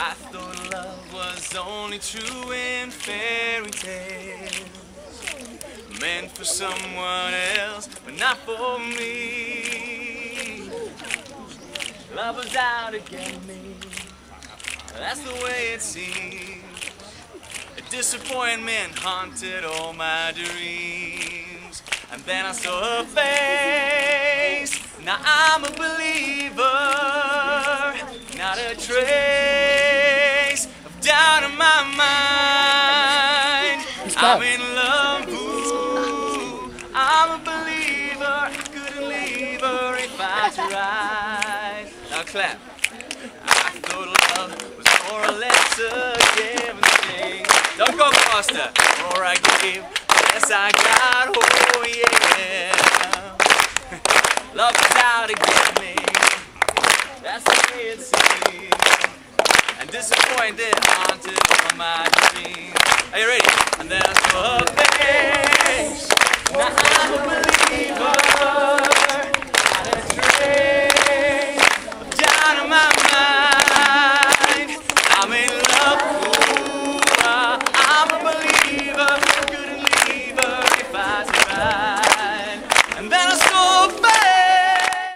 I thought love was only true in fairy tales, meant for someone else, but not for me. Love was out to get me, that's the way it seemed. A disappointment haunted all my dreams. And then I saw her face. Now I'm a believer, not a trace of doubt in my mind. I'm in love, ooh, I'm a believer. Couldn't leave her if I tried. Now clap. I thought love was more or less a give and take. Don't go faster. More I gave, less I got. Oh yeah. Love is out to get me. That's the way it seems. And disappointed, haunted from my dreams. Are you ready? And then I saw her face.